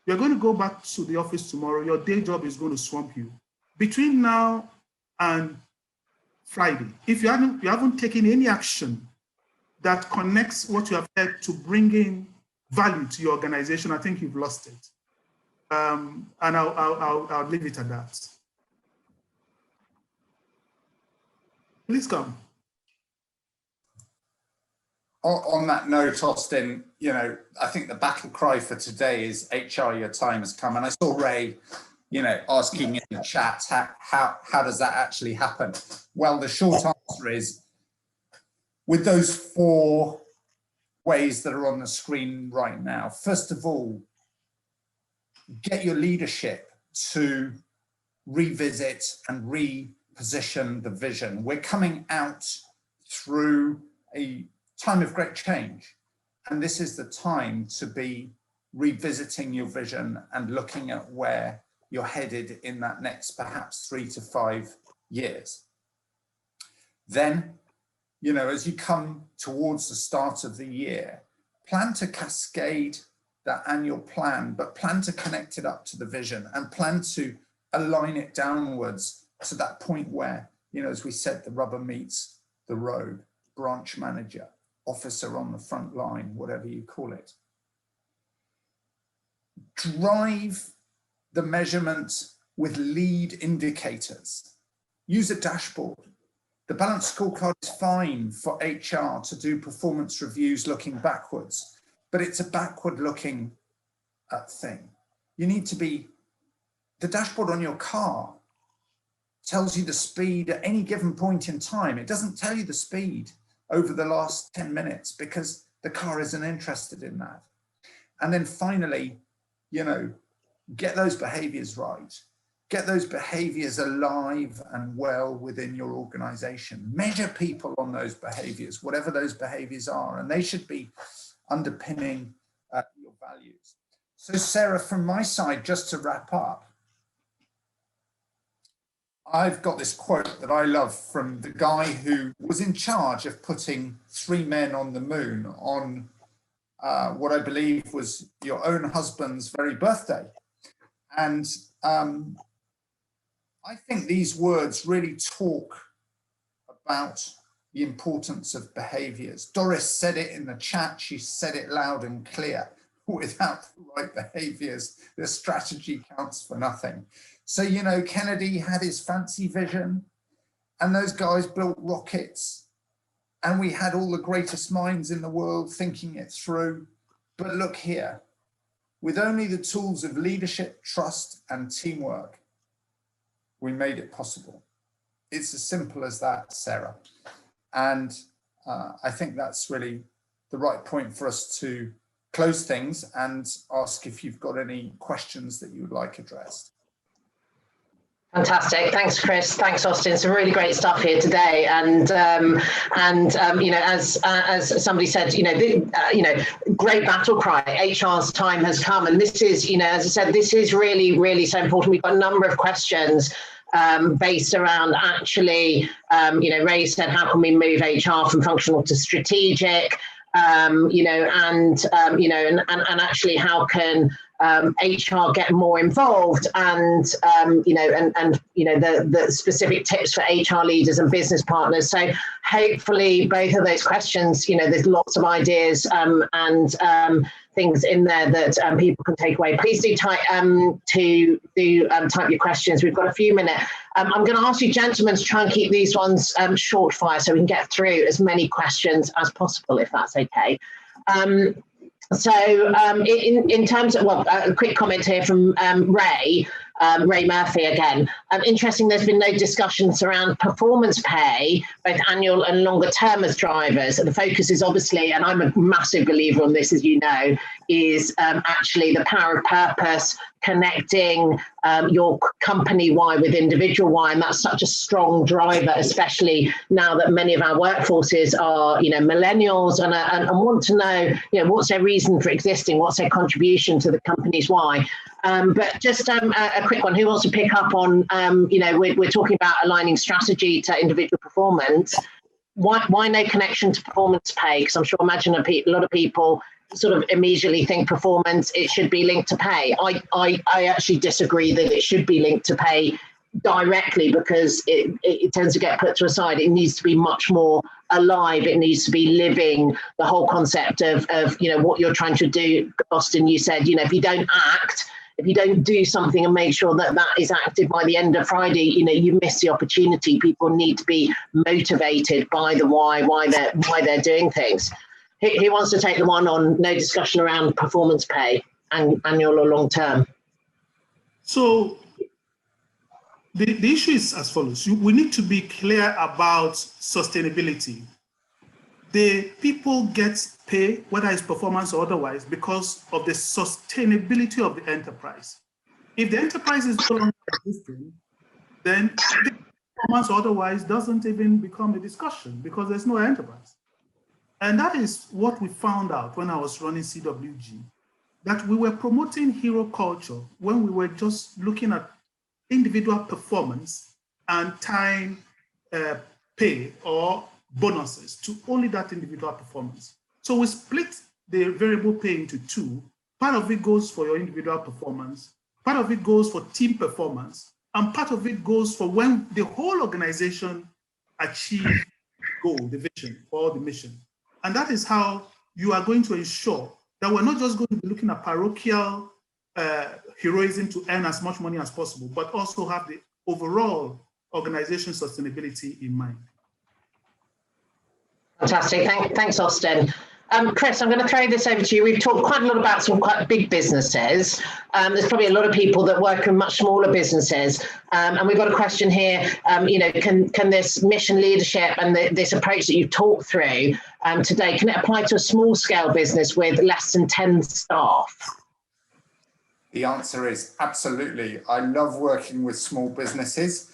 You're going to go back to the office tomorrow. Your day job is going to swamp you. Between now and Friday, if you haven't taken any action that connects what you have heard to bringing value to your organization, I think you've lost it. And I'll leave it at that. Please come. On that note, Austin, I think the battle cry for today is HR, your time has come. And I saw Ray, asking in the chat, how does that actually happen? Well, the short answer is, with those 4 ways that are on the screen right now, first of all, get your leadership to revisit and reposition the vision. We're coming out through a time of great change, and this is the time to be revisiting your vision and looking at where you're headed in that next perhaps 3 to 5 years. Then, as you come towards the start of the year, plan to cascade that annual plan, but plan to connect it up to the vision and plan to align it downwards to that point where, as we said, the rubber meets the road. Branch manager, officer on the front line, whatever you call it. Drive the measurement with lead indicators. Use a dashboard. The balanced scorecard is fine for HR to do performance reviews looking backwards, but it's a backward looking thing. You need to be, the dashboard on your car tells you the speed at any given point in time. It doesn't tell you the speed over the last 10 minutes because the car isn't interested in that. And then finally, get those behaviors right. Get those behaviors alive and well within your organization. Measure people on those behaviors, whatever those behaviors are, and they should be underpinning your values. So Sarah, from my side, just to wrap up, I've got this quote that I love from the guy who was in charge of putting 3 men on the moon on what I believe was your own husband's very birthday. And I think these words really talk about the importance of behaviors. Doris said it in the chat. She said it loud and clear. Without the right behaviors, the strategy counts for nothing. So, Kennedy had his fancy vision, and those guys built rockets, and we had all the greatest minds in the world thinking it through. But look here, with only the tools of leadership, trust, and teamwork, we made it possible. It's as simple as that, Sarah. And I think that's really the right point for us to close things and ask if you've got any questions that you would like addressed. Fantastic. Thanks, Chris. Thanks, Austin. Some really great stuff here today. And as somebody said, great battle cry. HR's time has come, and this is, as I said, this is really, really so important. We've got a number of questions based around actually, Ray said, how can we move HR from functional to strategic? And actually, how can HR get more involved, and the specific tips for HR leaders and business partners. So hopefully both of those questions, there's lots of ideas and things in there that people can take away. Please do type type your questions. We've got a few minutes. I'm going to ask you gentlemen to try and keep these ones short fire so we can get through as many questions as possible, if that's okay. In terms of, a quick comment here from Ray Murphy again. Interesting, there's been no discussions around performance pay, both annual and longer term as drivers. And the focus is obviously, and I'm a massive believer on this, as you know, is actually the power of purpose, connecting your company why with individual why, and that's such a strong driver, especially now that many of our workforces are, millennials and want to know, what's their reason for existing, what's their contribution to the company's why. But just a quick one, who wants to pick up on, we're talking about aligning strategy to individual performance. why no connection to performance pay? Because I'm sure, imagine a lot of people sort of immediately think performance, it should be linked to pay. I actually disagree that it should be linked to pay directly, because it tends to get put to a side. It needs to be much more alive. It needs to be living the whole concept of what you're trying to do. Austin, you said, if you don't act, if you don't do something and make sure that is acted by the end of Friday, you miss the opportunity. People need to be motivated by the why they're doing things. Who wants to take the one on no discussion around performance pay, and annual or long term? So the issue is as follows. We need to be clear about sustainability. The people get pay, whether it's performance or otherwise, because of the sustainability of the enterprise. If the enterprise is no longer existing, then the performance or otherwise doesn't even become a discussion, because there's no enterprise. And that is what we found out when I was running CWG, that we were promoting hero culture when we were just looking at individual performance and tying pay or bonuses to only that individual performance. So we split the variable pay into two. Part of it goes for your individual performance, part of it goes for team performance, and part of it goes for when the whole organization achieves goal, the vision or the mission. And that is how you are going to ensure that we're not just going to be looking at parochial heroism to earn as much money as possible, but also have the overall organization sustainability in mind. Fantastic. Thanks, Austin. Chris, I'm going to throw this over to you. We've talked quite a lot about some quite big businesses. There's probably a lot of people that work in much smaller businesses. And we've got a question here, can this mission leadership and this approach that you've talked through today, can it apply to a small scale business with less than 10 staff? The answer is absolutely. I love working with small businesses.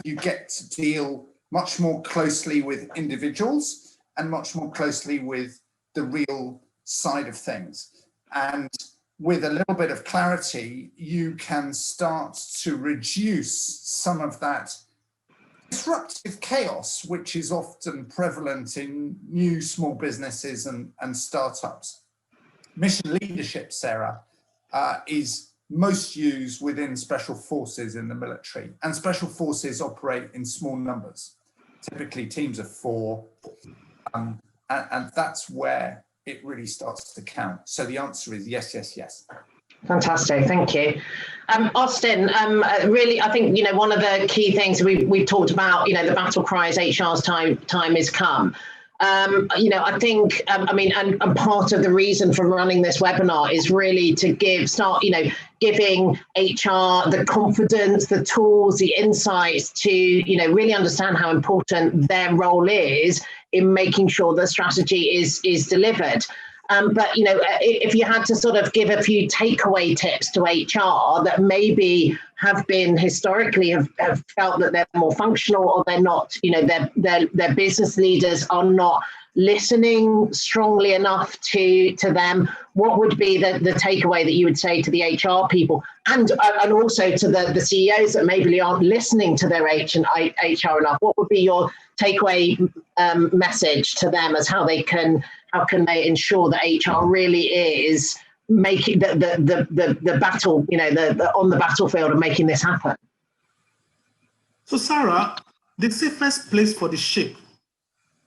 You get to deal much more closely with individuals and much more closely with the real side of things. And with a little bit of clarity, you can start to reduce some of that disruptive chaos, which is often prevalent in new small businesses and startups. Mission leadership, Sarah, is most used within special forces in the military, and special forces operate in small numbers, typically teams of 4, and that's where it really starts to count. So the answer is yes, yes, yes. Fantastic, thank you. Austin, really, I think, one of the key things we've talked about, the battle cry is HR's time is come. I think, and part of the reason for running this webinar is really to giving HR the confidence, the tools, the insights to, really understand how important their role is in making sure the strategy is delivered. But, if you had to sort of give a few takeaway tips to HR that maybe have been historically have felt that they're more functional, or they're not, their business leaders are not listening strongly enough to them, what would be the takeaway that you would say to the HR people, and also to the CEOs that maybe aren't listening to their HR enough? What would be your takeaway message to them as how can they ensure that HR really is making the battle, on the battlefield and making this happen? So Sarah, the safest place for the ship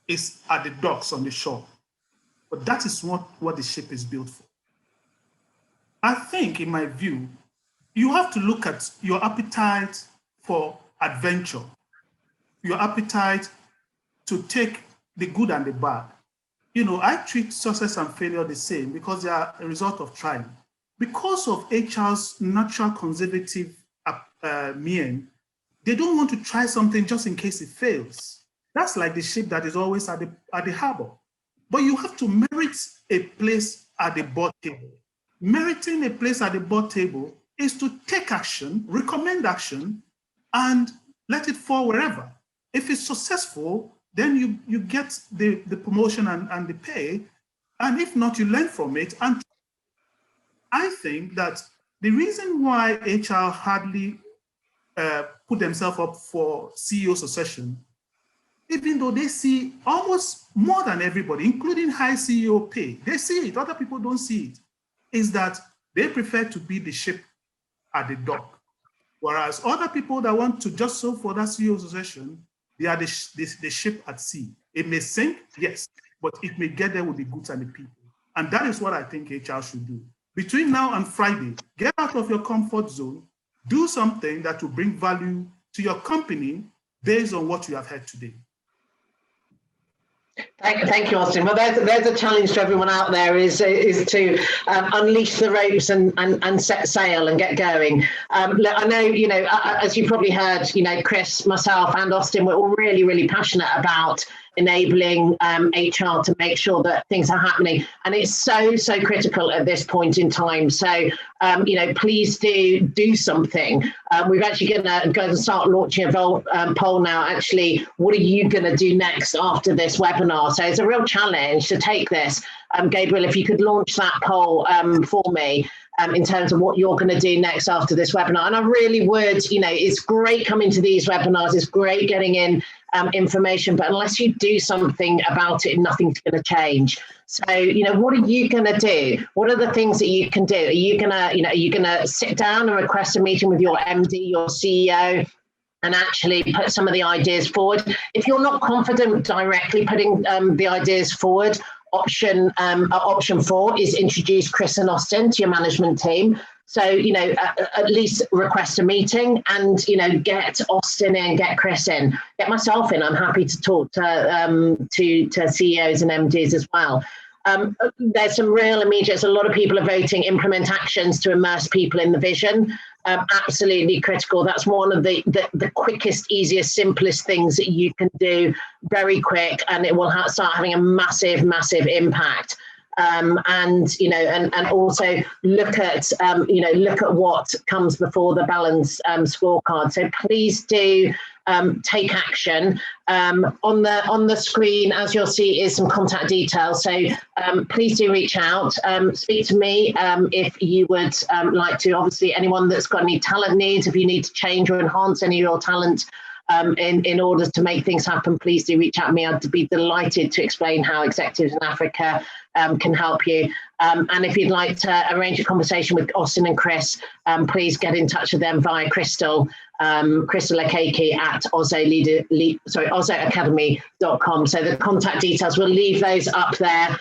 is at the docks on the shore. But that is not what the ship is built for. I think, in my view, you have to look at your appetite for adventure, your appetite to take the good and the bad. I treat success and failure the same, because they are a result of trying. Because of HR's natural conservative mien, they don't want to try something just in case it fails. That's like the ship that is always at the harbor. But you have to merit a place at the board table. Meriting a place at the board table is to take action, recommend action, and let it fall wherever. If it's successful, then you get the promotion and the pay. And if not, you learn from it. And I think that the reason why HR hardly put themselves up for CEO succession even though they see almost more than everybody, including high CEO pay, they see it, other people don't see it, is that they prefer to be the ship at the dock. Whereas other people that want to just so for that CEO succession, they are the ship at sea. It may sink, yes, but it may get there with the goods and the people. And that is what I think HR should do. Between now and Friday, get out of your comfort zone, do something that will bring value to your company based on what you have heard today. Thank you, Austin. Well, there's a challenge to everyone out there is to unleash the ropes and set sail and get going. Look, I know, as you probably heard, Chris, myself and Austin, we're all really, really passionate about enabling HR to make sure that things are happening. And it's so critical at this point in time. So, please do something. We're actually going to start launching a poll now. Actually, what are you going to do next after this webinar? So it's a real challenge to take this. Gabriel, if you could launch that poll for me. In terms of what you're going to do next after this webinar. And I really would, it's great coming to these webinars, it's great getting in information, but unless you do something about it, nothing's going to change. So, what are you going to do? What are the things that you can do? Are you going to sit down and request a meeting with your MD, your CEO, and actually put some of the ideas forward? If you're not confident directly putting the ideas forward, option 4 is introduce Chris and Austin to your management team. So, at least request a meeting and, get Austin in, get Chris in, get myself in. I'm happy to talk to CEOs and MDs as well. There's some real immediate, a lot of people are voting, implement actions to immerse people in the vision. Absolutely critical. That's one of the quickest, easiest, simplest things that you can do very quick, and it will start having a massive impact. And also look at what comes before the balance scorecard. So please do take action. On the screen, as you'll see, is some contact details. So please do reach out. Speak to me if you would like to. Obviously, anyone that's got any talent needs, if you need to change or enhance any of your talent in order to make things happen, please do reach out to me. I'd be delighted to explain how Executives in Africa can help you. And if you'd like to arrange a conversation with Austin and Chris, please get in touch with them via Crystal Okeke at AussoAcademy.com. So the contact details, we'll leave those up there.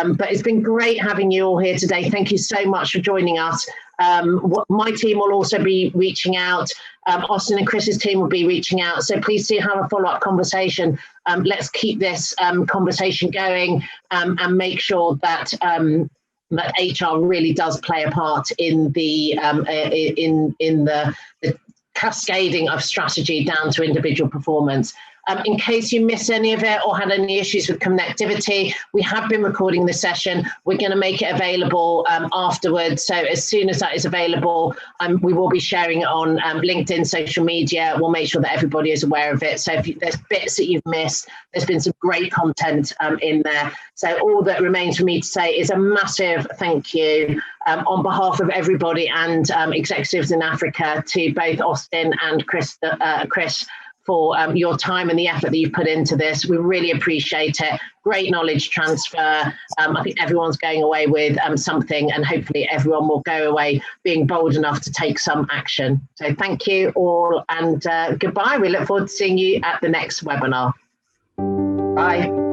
But it's been great having you all here today. Thank you so much for joining us. My team will also be reaching out. Austin and Chris's team will be reaching out. So please do have a follow-up conversation. Let's keep this conversation going and make sure that that HR really does play a part in the cascading of strategy down to individual performance. In case you missed any of it or had any issues with connectivity, we have been recording this session. We're going to make it available afterwards. So as soon as that is available, we will be sharing it on LinkedIn, social media. We'll make sure that everybody is aware of it. So if there's bits that you've missed, there's been some great content in there. So all that remains for me to say is a massive thank you on behalf of everybody and Executives in Africa to both Austin and Chris for your time and the effort that you've put into this. We really appreciate it. Great knowledge transfer. I think everyone's going away with something, and hopefully everyone will go away being bold enough to take some action. So thank you all, and goodbye. We look forward to seeing you at the next webinar. Bye.